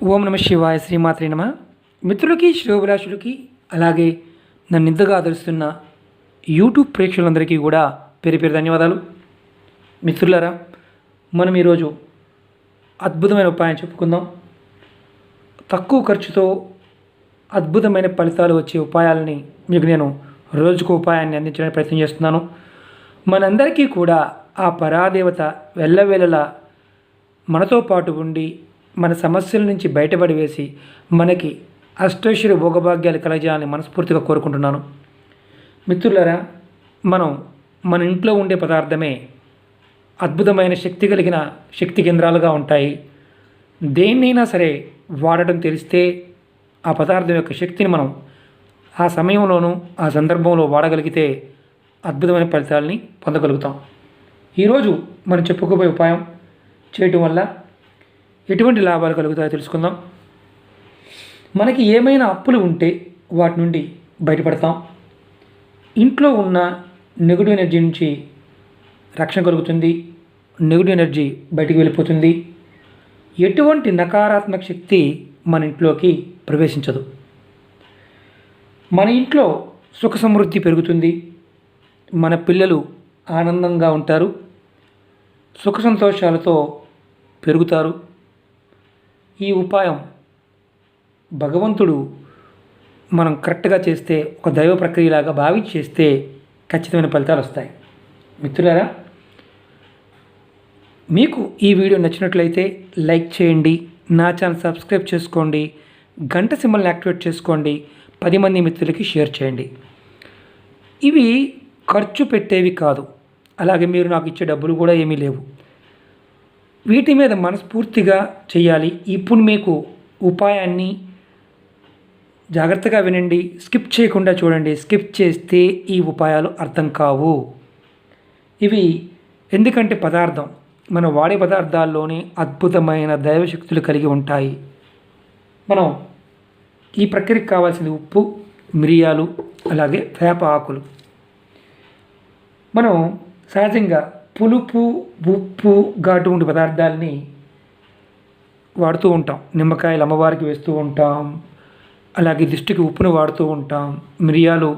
ఓం నమ శివాయ శ్రీమాత్రే నమ. మిత్రులకి శ్రేయోభిలాషులకి అలాగే నన్ను ఇంతగా ఆదరిస్తున్న యూట్యూబ్ ప్రేక్షకులందరికీ కూడా పేరు పేరు ధన్యవాదాలు. మిత్రులారా, మనం ఈరోజు అద్భుతమైన ఉపాయం చెప్పుకుందాం. తక్కువ ఖర్చుతో అద్భుతమైన ఫలితాలు వచ్చే ఉపాయాలని మీకు నేను రోజుకు ఉపాయాన్ని అందించడానికి ప్రయత్నం చేస్తున్నాను. మనందరికీ కూడా ఆ పరాదేవత వెళ్ళవేళలా మనతో పాటు ఉండి మన సమస్యల నుంచి బయటపడి వేసి మనకి అష్టైశ్వర్య భోగభాగ్యాలు కలగజేయాలని మనస్ఫూర్తిగా కోరుకుంటున్నాను. మిత్రులారా, మన ఇంట్లో ఉండే పదార్థమే అద్భుతమైన శక్తి కలిగిన శక్తి కేంద్రాలుగా ఉంటాయి. దేన్నైనా సరే వాడటం తెలిస్తే ఆ పదార్థం యొక్క శక్తిని మనం ఆ సమయంలోనూ ఆ సందర్భంలో వాడగలిగితే అద్భుతమైన ఫలితాలని పొందగలుగుతాం. ఈరోజు మనం చెప్పుకోబోయే ఉపాయం చేయటం వల్ల ఎటువంటి లాభాలు కలుగుతాయో తెలుసుకుందాం. మనకి ఏమైనా అప్పులు ఉంటే వాటి నుండి బయటపడతాం. ఇంట్లో ఉన్న నెగిటివ్ ఎనర్జీ నుంచి రక్షణ కలుగుతుంది. నెగిటివ్ ఎనర్జీ బయటికి వెళ్ళిపోతుంది. ఎటువంటి నకారాత్మక శక్తి మన ఇంట్లోకి ప్రవేశించదు. మన ఇంట్లో సుఖ సమృద్ధి పెరుగుతుంది. మన పిల్లలు ఆనందంగా ఉంటారు. సుఖ సంతోషాలతో పెరుగుతారు. ఈ ఉపాయం భగవంతుడు మనం కరెక్ట్గా చేస్తే, ఒక దైవ ప్రక్రియలాగా భావించి చేస్తే ఖచ్చితమైన ఫలితాలు వస్తాయి. మిత్రులారా, మీకు ఈ వీడియో నచ్చినట్లయితే లైక్ చేయండి, నా ఛానల్ సబ్స్క్రైబ్ చేసుకోండి, గంట సింబల్ని యాక్టివేట్ చేసుకోండి, 10 మంది మిత్రులకి షేర్ చేయండి. ఇవి ఖర్చు పెట్టేవి కాదు, అలాగే మీరు నాకు ఇచ్చే డబ్బులు కూడా ఏమీ లేవు. వీటి మీద మనస్ఫూర్తిగా చేయాలి. ఇప్పుడు మీకు ఉపాయాన్ని జాగ్రత్తగా వినండి, స్కిప్ చేయకుండా చూడండి. స్కిప్ చేస్తే ఈ ఉపాయాలు అర్థం కావు. ఇవి ఎందుకంటే మనం వాడే పదార్థాల్లోనే అద్భుతమైన దైవశక్తులు కలిగి ఉంటాయి. మనం ఈ ప్రక్రియకు కావాల్సింది ఉప్పు, మిరియాలు, అలాగే వేప ఆకులు. మనం సహజంగా పులుపు, ఉప్పు, ఘాటు ఉండే పదార్థాలని వాడుతూ ఉంటాం. నిమ్మకాయలు అమ్మవారికి వేస్తూ ఉంటాం. అలాగే దిష్టికి ఉప్పును వాడుతూ ఉంటాం. మిరియాలు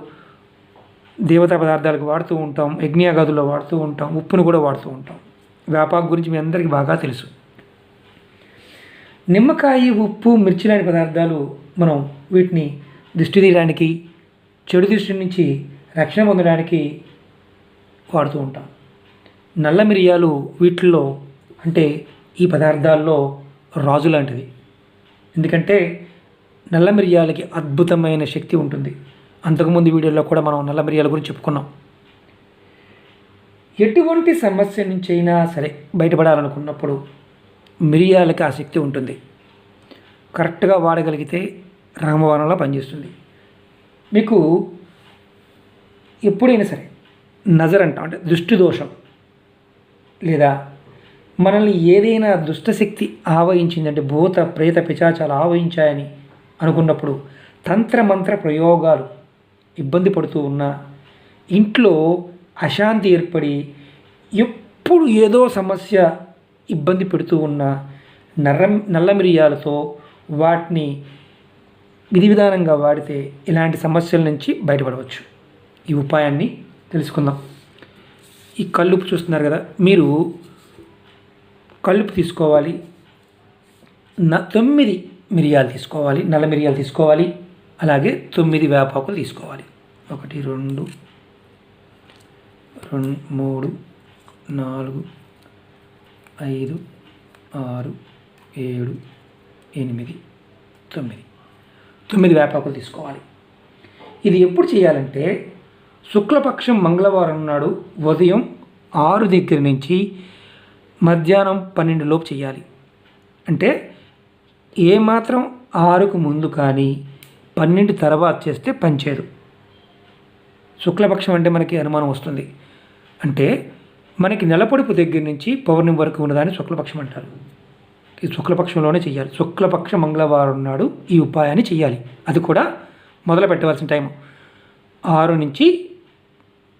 దేవతా పదార్థాలకు వాడుతూ ఉంటాం. యజ్ఞయాగాదుల్లో వాడుతూ ఉంటాం. ఉప్పును కూడా వాడుతూ ఉంటాం. వేపాకు గురించి మీ అందరికీ బాగా తెలుసు. నిమ్మకాయ, ఉప్పు, మిర్చి లాంటి పదార్థాలు మనం వీటిని దిష్టి తీయడానికి, చెడు దృష్టి నుంచి రక్షణ పొందడానికి వాడుతూ ఉంటాం. నల్ల మిరియాలు వీటిల్లో అంటే ఈ పదార్థాల్లో రాజు లాంటిది. ఎందుకంటే నల్ల మిరియాలకి అద్భుతమైన శక్తి ఉంటుంది. అంతకుముందు వీడియోలో కూడా మనం నల్ల మిరియాల గురించి చెప్పుకున్నాం. ఎటువంటి సమస్య నుంచి అయినా సరే బయటపడాలనుకున్నప్పుడు మిరియాలకి ఆ శక్తి ఉంటుంది. కరెక్ట్గా వాడగలిగితే రామబాణంలా పనిచేస్తుంది. మీకు ఎప్పుడైనా సరే నజర్ అంటాం, అంటే దృష్టి దోషం, లేదా మనల్ని ఏదైనా దుష్టశక్తి ఆవహించిందంటే భూత ప్రేత పిశాచాలు ఆవహించాయని అనుకున్నప్పుడు తంత్రమంత్ర ప్రయోగాలు ఇబ్బంది పడుతూ ఉన్నా, ఇంట్లో అశాంతి ఏర్పడి ఎప్పుడు ఏదో సమస్య ఇబ్బంది పెడుతూ ఉన్న నల్ల మిరియాలతో వాటిని విధి విధానంగా వాడితే ఇలాంటి సమస్యల నుంచి బయటపడవచ్చు. ఈ ఉపాయాన్ని తెలుసుకుందాం. ఈ కల్లుపు చూస్తున్నారు కదా, మీరు కల్లుపు తీసుకోవాలి. 9 మిరియాలు తీసుకోవాలి, నల్ల మిరియాలు తీసుకోవాలి. అలాగే 9 వేపాకులు తీసుకోవాలి. 1 2 3 4 5 6 7 8 9 వేపాకులు తీసుకోవాలి. ఇది ఎప్పుడు చేయాలంటే శుక్లపక్షం మంగళవారం నాడు ఉదయం 6 దగ్గర నుంచి మధ్యాహ్నం 12 లోపు చేయాలి. అంటే ఏమాత్రం 6కు ముందు కానీ 12 తర్వాత చేస్తే పనిచేయదు. శుక్లపక్షం అంటే మనకి అనుమానం వస్తుంది. అంటే మనకి నెలపొడుపు దగ్గర నుంచి పౌర్ణమి వరకు ఉన్నదాన్ని శుక్లపక్షం అంటారు. ఈ శుక్లపక్షంలోనే చేయాలి. శుక్లపక్ష మంగళవారం నాడు ఈ ఉపాయాన్ని చేయాలి. అది కూడా మొదలు పెట్టవలసిన టైం 6 నుంచి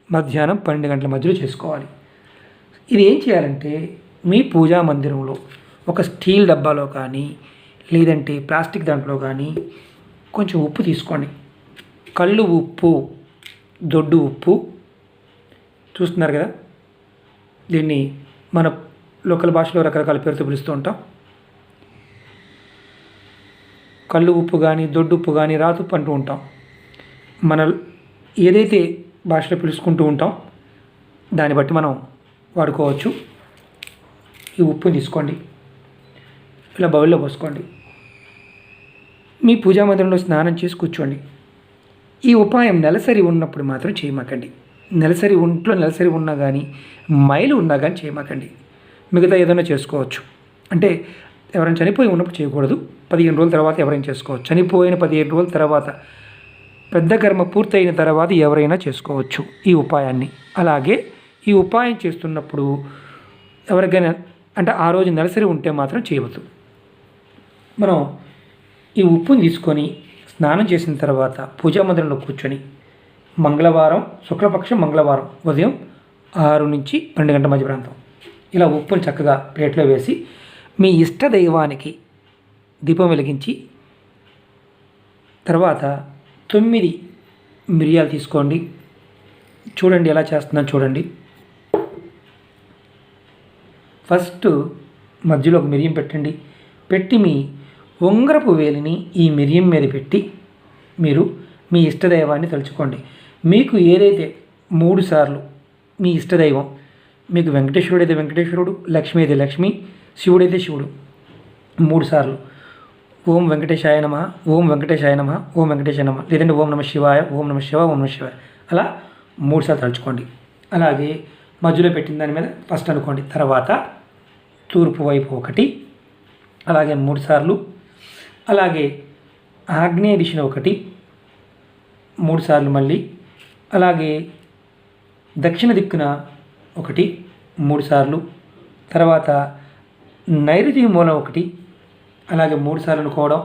మధ్యాహ్నం 12 గంటల మధ్యలో చేసుకోవాలి. ఇది ఏం చేయాలంటే మీ పూజా మందిరంలో ఒక స్టీల్ డబ్బాలో కానీ లేదంటే ప్లాస్టిక్ దాంట్లో కానీ కొంచెం ఉప్పు తీసుకోండి. కళ్ళు ఉప్పు, దొడ్డు ఉప్పు చూస్తున్నారు కదా. దీన్ని మన లోకల్ భాషలో రకరకాల పేరుతో పిలుస్తూ ఉంటాం. కళ్ళు ఉప్పు కానీ, దొడ్డు ఉప్పు కానీ, రాతుప్పు అంటూ ఉంటాం. మన ఏదైతే భాషలో పిలుచుకుంటూ ఉంటాం దాన్ని బట్టి మనం వాడుకోవచ్చు. ఈ ఉప్పుని తీసుకోండి, ఇలా బౌల్లో పోసుకోండి. మీ పూజా మందిరంలో స్నానం చేసి కూర్చోండి. ఈ ఉపాయం నెలసరి ఉన్నప్పుడు మాత్రం చేయమాకండి. ఒంట్లో నెలసరి ఉన్నా కానీ, మైలు ఉన్నా కానీ చేయమాకండి. మిగతా ఏదైనా చేసుకోవచ్చు. అంటే ఎవరైనా చనిపోయి ఉన్నప్పుడు చేయకూడదు. 15 రోజుల తర్వాత ఎవరైనా చేసుకోవచ్చు. చనిపోయిన 15 రోజుల తర్వాత, పెద్ద కర్మ పూర్తయిన తర్వాత ఎవరైనా చేసుకోవచ్చు ఈ ఉపాయాన్ని. అలాగే ఈ ఉపాయం చేస్తున్నప్పుడు ఎవరికైనా అంటే ఆ రోజు నెలసరి ఉంటే మాత్రం చేయవద్దు. మనం ఈ ఉప్పుని తీసుకొని స్నానం చేసిన తర్వాత పూజా మందిరంలో కూర్చొని మంగళవారం, శుక్లపక్షం మంగళవారం ఉదయం 6 నుంచి 12 గంటల మధ్య ప్రాంతం ఇలా ఉప్పుని చక్కగా ప్లేట్లో వేసి మీ ఇష్ట దైవానికి దీపం వెలిగించి తర్వాత 9 మిరియాలు తీసుకోండి. చూడండి ఎలా చేస్తున్నాను చూడండి. ఫస్ట్ మధ్యలో ఒక మిరియం పెట్టండి. పెట్టి మీ ఉంగరపు వేలిని ఈ మిరియం మీద పెట్టి మీరు మీ ఇష్టదైవాన్ని తలుచుకోండి. మీకు ఏదైతే 3 సార్లు మీ ఇష్టదైవం, మీకు వెంకటేశ్వరుడు అయితే వెంకటేశ్వరుడు, లక్ష్మి అయితే లక్ష్మి, శివుడైతే శివుడు 3 సార్లు ఓం వెంకటేశాయ నమః, ఓం వెంకటేశాయ నమః, ఓం వెంకటేశాయ నమః, లేదంటే ఓం నమః శివాయ, ఓం నమః శివాయ, ఓం నమః శివాయ అలా 3 సార్లు తలుచుకోండి. అలాగే మధ్యలో పెట్టిన దాని మీద ఫస్ట్ అనుకోండి. తర్వాత తూర్పు వైపు 1, అలాగే 3 సార్లు, అలాగే ఆగ్నేయ దిశన 1 3 సార్లు మళ్ళీ, అలాగే దక్షిణ దిక్కున 1 3 సార్లు, తర్వాత నైరుతి మూలం 1 అలాగే 3 సార్లు అనుకోవడం,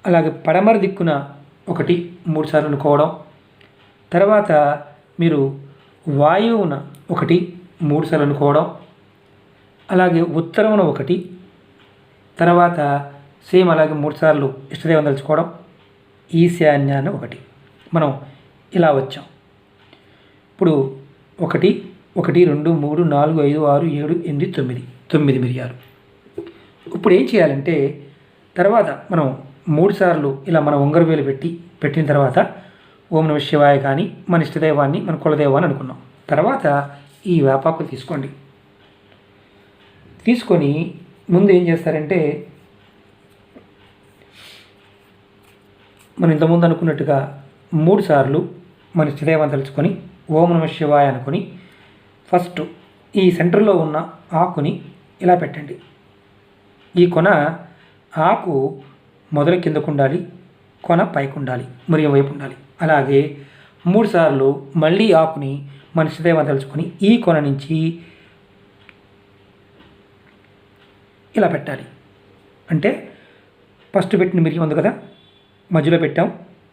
అలాగే పడమర దిక్కున 1 3 సార్లు అనుకోవడం, తర్వాత మీరు వాయువున 1 3 సార్లు అనుకోవడం, అలాగే ఉత్తరమున 1, తర్వాత సేమ్ అలాగే 3 సార్లు ఇష్టదైవం తలుచుకోవడం, ఈశాన్యాన్ని 1. మనం ఇలా వచ్చాం. ఇప్పుడు 1 1 2 3 4 5 6 7 8 9 మిరియాలు. ఇప్పుడు ఏం చేయాలంటే తర్వాత మనం 3 సార్లు ఇలా మన ఉంగరం వేలు పెట్టిన తర్వాత ఓం నమః శివాయ కానీ మన ఇష్టదైవాన్ని మన కులదైవాన్ని అనుకున్నాం. తర్వాత ఈ వేపాకులు తీసుకోండి. తీసుకొని ముందు ఏం చేస్తారంటే మనం ఇంతకుముందు అనుకున్నట్టుగా 3 సార్లు మన ఇష్టదైవాన్ని తలుచుకొని ఓం నమః శివాయ అనుకొని ఫస్ట్ ఈ సెంటర్లో ఉన్న ఆకుని ఇలా పెట్టండి. ఈ కొన ఆకు మొదలు కిందకు ఉండాలి, కొన పైకి ఉండాలి, మరియు వైపు ఉండాలి. అలాగే 3 సార్లు మళ్ళీ ఆకుని మన ఇష్టదైవాన్ని తలుచుకొని ఈ కొన నుంచి ఇలా పెట్టాలి. అంటే ఫస్ట్ పెట్టిన మిరియం ఉంది కదా, మధ్యలో పెట్టాం,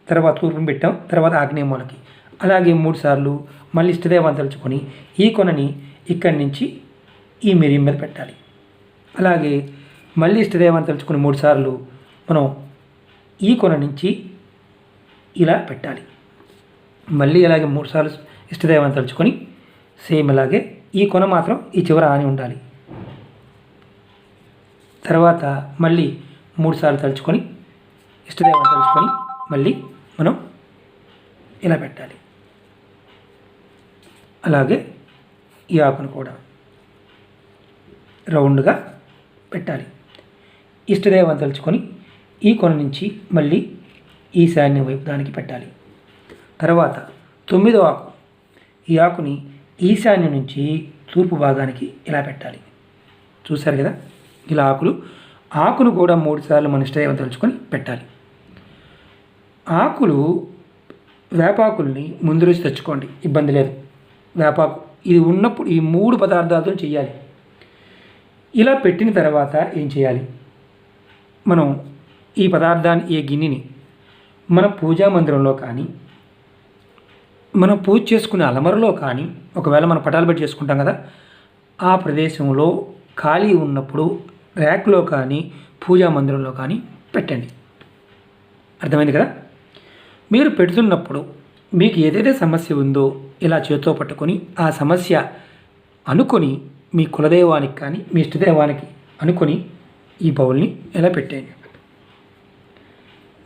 తర్వాత తూర్పుని పెట్టాం, తర్వాత ఆగ్నేయ మూలకి. అలాగే 3 సార్లు మళ్ళీ ఇష్టదైవాన్ని తలుచుకొని ఈ కొనని ఇక్కడి నుంచి ఈ మిరియం మీద పెట్టాలి. అలాగే మళ్ళీ ఇష్టదైవాన్ని తలుచుకొని 3 సార్లు మనం ఈ కొన నుంచి ఇలా పెట్టాలి. మళ్ళీ అలాగే 3 సార్లు ఇష్టదైవాన్ని తలుచుకొని సేమ్ అలాగే ఈ కొన మాత్రం ఈ చివర ఆని ఉండాలి. తర్వాత మళ్ళీ 3 సార్లు తలుచుకొని ఇష్టదైవాన్ని తలుచుకొని మళ్ళీ మనం ఇలా పెట్టాలి. అలాగే ఈ ఆకును కూడా రౌండ్గా పెట్టాలి. ఇష్టదైవాన్ని తలుచుకొని ఈ కొన నుంచి మళ్ళీ ఈశాన్య వైపు దానికి పెట్టాలి. తర్వాత 9వ ఆకు, ఈ ఆకుని ఈశాన్యం నుంచి తూర్పు భాగానికి ఇలా పెట్టాలి. చూశారు కదా ఇలా ఆకును కూడా 3 సార్లు మన ఇష్టదైవం తలుచుకొని పెట్టాలి. ఆకులు వేపాకుల్ని ముందు రోజు తెచ్చుకోండి, ఇబ్బంది లేదు. వేపాకు ఇది ఉన్నప్పుడు ఈ 3 పదార్థాలతో చేయాలి. ఇలా పెట్టిన తర్వాత ఏం చేయాలి, మనం ఈ పదార్థాన్ని ఈ గిన్నెని మన పూజా మందిరంలో కానీ మనం పూజ చేసుకునే అలమరలో కానీ, ఒకవేళ మనం పటాలు పెట్టి చేసుకుంటాం కదా, ఆ ప్రదేశంలో ఖాళీ ఉన్నప్పుడు ర్యాక్లో కానీ పూజా మందిరంలో కానీ పెట్టండి. అర్థమైంది కదా? మీరు పెడుతున్నప్పుడు మీకు ఏదైతే సమస్య ఉందో ఇలా చేతితో పట్టుకొని ఆ సమస్య అనుకొని మీ కులదైవానికి కానీ మీ ఇష్టదైవానికి అనుకొని ఈ బౌల్ని ఇలా పెట్టేయండి.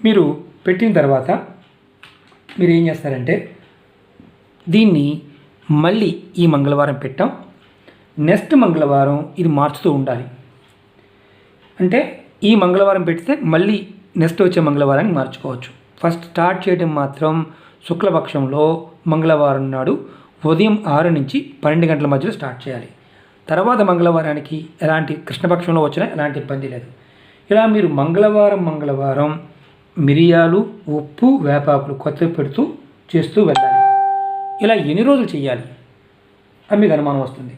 మీరు పెట్టిన తర్వాత మీరు ఏం చేస్తారంటే దీన్ని మళ్ళీ ఈ మంగళవారం పెట్టాం, నెక్స్ట్ మంగళవారం ఇది మార్చుతూ ఉండాలి. అంటే ఈ మంగళవారం పెడితే మళ్ళీ నెక్స్ట్ వచ్చే మంగళవారానికి మార్చుకోవచ్చు. ఫస్ట్ స్టార్ట్ చేయడం మాత్రం శుక్లపక్షంలో మంగళవారం నాడు ఉదయం 6 నుంచి 12 గంటల మధ్యలో స్టార్ట్ చేయాలి. తర్వాత మంగళవారానికి ఎలాంటి కృష్ణపక్షంలో వచ్చినా ఎలాంటి ఇబ్బంది లేదు. ఇలా మీరు మంగళవారం మిరియాలు, ఉప్పు, వేపాకులు కొత్తవి పెడుతూ చేస్తూ వెళ్ళాలి. ఇలా ఎన్ని రోజులు చేయాలి అని మీకు అనుమానం వస్తుంది.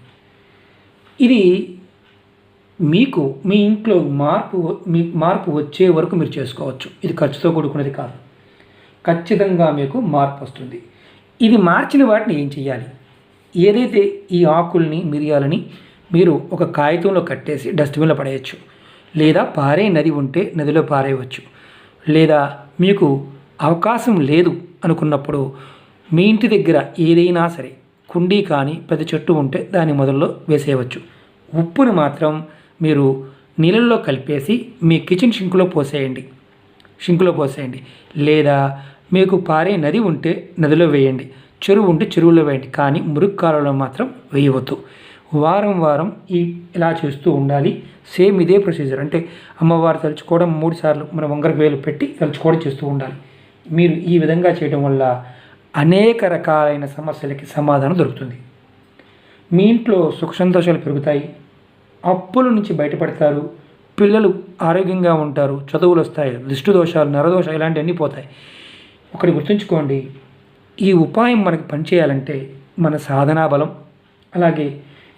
ఇది మీకు మీ ఇంట్లో మార్పు వచ్చే వరకు మీరు చేసుకోవచ్చు. ఇది ఖర్చుతో కూడుకున్నది కాదు. ఖచ్చితంగా మీకు మార్పు వస్తుంది. ఇది మార్చిన వాటిని ఏం చేయాలి? ఏదైతే ఈ ఆకుల్ని మిరియాలని మీరు ఒక కాగితంలో కట్టేసి డస్ట్బిన్లో పడేయచ్చు, లేదా పారే నది ఉంటే నదిలో పారేయవచ్చు, లేదా మీకు అవకాశం లేదు అనుకున్నప్పుడు మీ ఇంటి దగ్గర ఏదైనా సరే కుండీ కానీ పెద్ద చెట్టు ఉంటే దాని మొదల్లో వేసేయవచ్చు. ఉప్పుని మాత్రం మీరు నీళ్ళల్లో కలిపేసి మీ కిచెన్ షింకులో పోసేయండి, లేదా మీకు పారే నది ఉంటే నదిలో వేయండి, చెరువు ఉంటే చెరువులో వేయండి. కానీ మురుగు కాలంలో మాత్రం వేయవద్దు. వారం ఇలా చేస్తూ ఉండాలి. సేమ్ ఇదే ప్రొసీజర్. అంటే అమ్మవారు తలుచుకోవడం 3 సార్లు మన వంగరకు వేలు పెట్టి తలుచుకోవడం చేస్తూ ఉండాలి. మీరు ఈ విధంగా చేయడం వల్ల అనేక రకాలైన సమస్యలకి సమాధానం దొరుకుతుంది. మీ ఇంట్లో సుఖ సంతోషాలు పెరుగుతాయి, అప్పుల నుంచి బయటపడతారు, పిల్లలు ఆరోగ్యంగా ఉంటారు, చదువులు వస్తాయి, దిష్టి దోషాలు, నరదోషాలు ఇలాంటివన్నీ పోతాయి. ఒకటి గుర్తుంచుకోండి, ఈ ఉపాయం మనకి పనిచేయాలంటే మన సాధనా బలం, అలాగే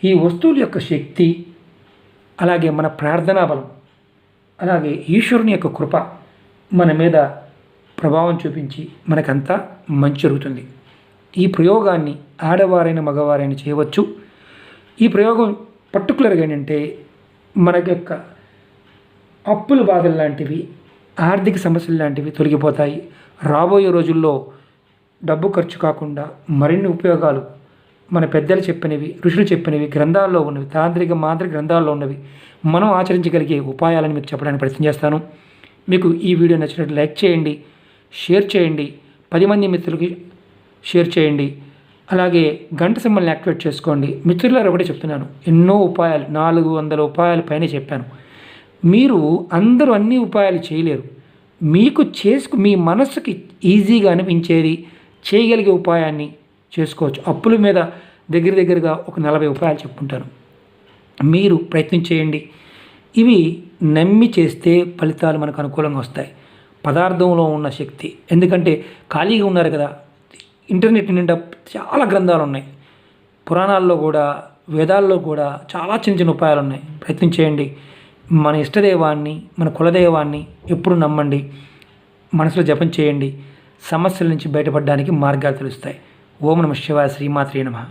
ఈ వస్తువుల యొక్క శక్తి, అలాగే మన ప్రార్థనా బలం, అలాగే ఈశ్వరుని యొక్క కృప మన మీద ప్రభావం చూపించి మనకంతా మంచి జరుగుతుంది. ఈ ప్రయోగాన్ని ఆడవారైన మగవారైన చేయవచ్చు. ఈ ప్రయోగం పర్టికులర్గా ఏంటంటే మన యొక్క అప్పుల బాధలు లాంటివి, ఆర్థిక సమస్యలు లాంటివి తొలగిపోతాయి. రాబోయే రోజుల్లో డబ్బు ఖర్చు కాకుండా మరిన్ని ఉపయోగాలు మన పెద్దలు చెప్పినవి, ఋషులు చెప్పినవి, గ్రంథాల్లో ఉన్నవి, తాంత్రిక మాంత్రిక గ్రంథాల్లో ఉన్నవి మనం ఆచరించగలిగే ఉపాయాలను మీకు చెప్పడానికి ప్రయత్నం చేస్తాను. మీకు ఈ వీడియో నచ్చినట్టు లైక్ చేయండి, షేర్ చేయండి, 10 మంది మిత్రులకి షేర్ చేయండి. అలాగే గంట సింబల్ని యాక్టివేట్ చేసుకోండి. మిత్రులారు ఒకటే చెప్తున్నాను, ఎన్నో ఉపాయాలు 400 ఉపాయాల పైన చెప్పాను. మీరు అందరూ అన్ని ఉపాయాలు చేయలేరు. మీకు మీ మనసుకి ఈజీగా అనిపించేది చేయగలిగే ఉపాయాన్ని చేసుకోవచ్చు. అప్పుల మీద దగ్గరగా ఒక 40 ఉపాయాలు చెప్పుకుంటాను. మీరు ప్రయత్నం చేయండి. ఇవి నమ్మి చేస్తే ఫలితాలు మనకు అనుకూలంగా వస్తాయి. పదార్థంలో ఉన్న శక్తి, ఎందుకంటే ఖాళీగా ఉన్నారు కదా, ఇంటర్నెట్ నిండా చాలా గ్రంథాలు ఉన్నాయి, పురాణాల్లో కూడా వేదాల్లో కూడా చాలా చిన్న ఉపాయాలు ఉన్నాయి. ప్రయత్నం చేయండి. మన ఇష్టదైవాన్ని, మన కులదైవాన్ని ఎప్పుడు నమ్మండి, మనసులో జపం చేయండి. సమస్యల నుంచి బయటపడడానికి మార్గాలు తెలుస్తాయి. ఓం నమః శివాయ. శ్రీమాత్రే నమః.